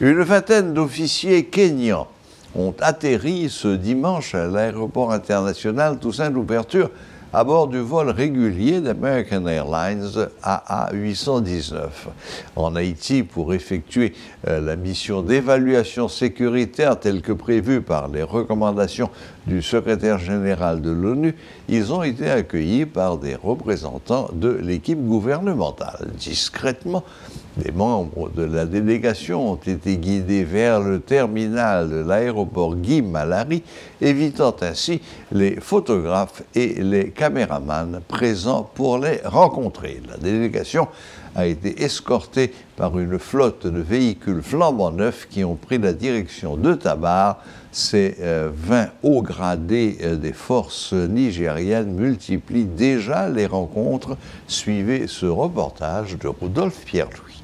Une vingtaine d'officiers kenyans ont atterri ce dimanche à l'aéroport international Toussaint-Louverture à bord du vol régulier d'American Airlines AA819 en Haïti pour effectuer la mission d'évaluation sécuritaire telle que prévue par les recommandations du secrétaire général de l'ONU. Ils ont été accueillis par des représentants de l'équipe gouvernementale. Discrètement, des membres de la délégation ont été guidés vers le terminal de l'aéroport Guy Malari, évitant ainsi les photographes et les caméramans présents pour les rencontrer. La délégation a été escortée par une flotte de véhicules flambant neufs qui ont pris la direction de Tabar. Ces 20 hauts gradés des forces nigériennes multiplient déjà les rencontres. Suivez ce reportage de Rodolphe Pierre-Louis.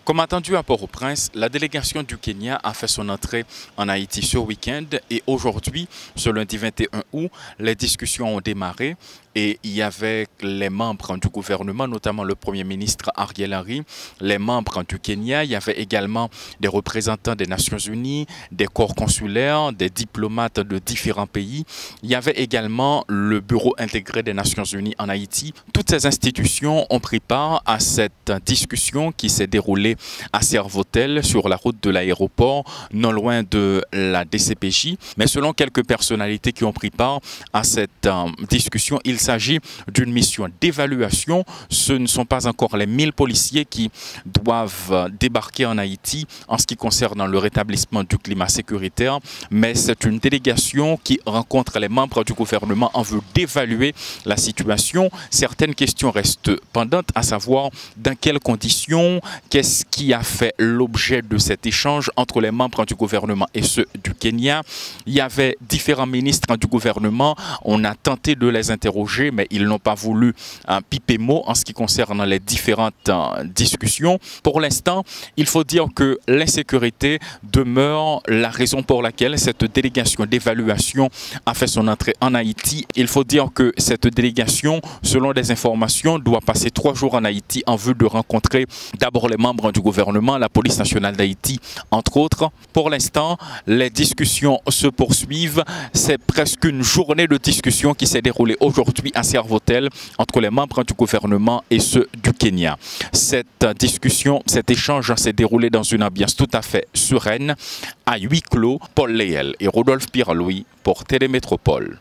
Comme attendu à Port-au-Prince, la délégation du Kenya a fait son entrée en Haïti ce week-end et aujourd'hui, ce lundi 21 août, les discussions ont démarré et il y avait les membres du gouvernement, notamment le Premier ministre Ariel Henry, les membres du Kenya, il y avait également des représentants des Nations Unies, des corps consulaires, des diplomates de différents pays. Il y avait également le Bureau intégré des Nations Unies en Haïti. Toutes ces institutions ont pris part à cette discussion qui s'est déroulée à Servotel, sur la route de l'aéroport, non loin de la DCPJ. Mais selon quelques personnalités qui ont pris part à cette discussion, il s'agit d'une mission d'évaluation. Ce ne sont pas encore les 1000 policiers qui doivent débarquer en Haïti en ce qui concerne le rétablissement du climat sécuritaire, mais c'est une délégation qui rencontre les membres du gouvernement en vue d'évaluer la situation. Certaines questions restent pendantes, à savoir dans quelles conditions, qu'est-ce qui a fait l'objet de cet échange entre les membres du gouvernement et ceux du Kenya. Il y avait différents ministres du gouvernement. On a tenté de les interroger, mais ils n'ont pas voulu piper mot en ce qui concerne les différentes discussions. Pour l'instant, il faut dire que l'insécurité demeure la raison pour laquelle cette délégation d'évaluation a fait son entrée en Haïti. Il faut dire que cette délégation, selon des informations, doit passer 3 jours en Haïti en vue de rencontrer d'abord les membres du gouvernement, la police nationale d'Haïti, entre autres. Pour l'instant, les discussions se poursuivent. C'est presque une journée de discussion qui s'est déroulée aujourd'hui à Servotel entre les membres du gouvernement et ceux du Kenya. Cette discussion, cet échange s'est déroulé dans une ambiance tout à fait sereine, à huis clos. Paul Léel et Rodolphe Pierre-Louis pour Télémétropole.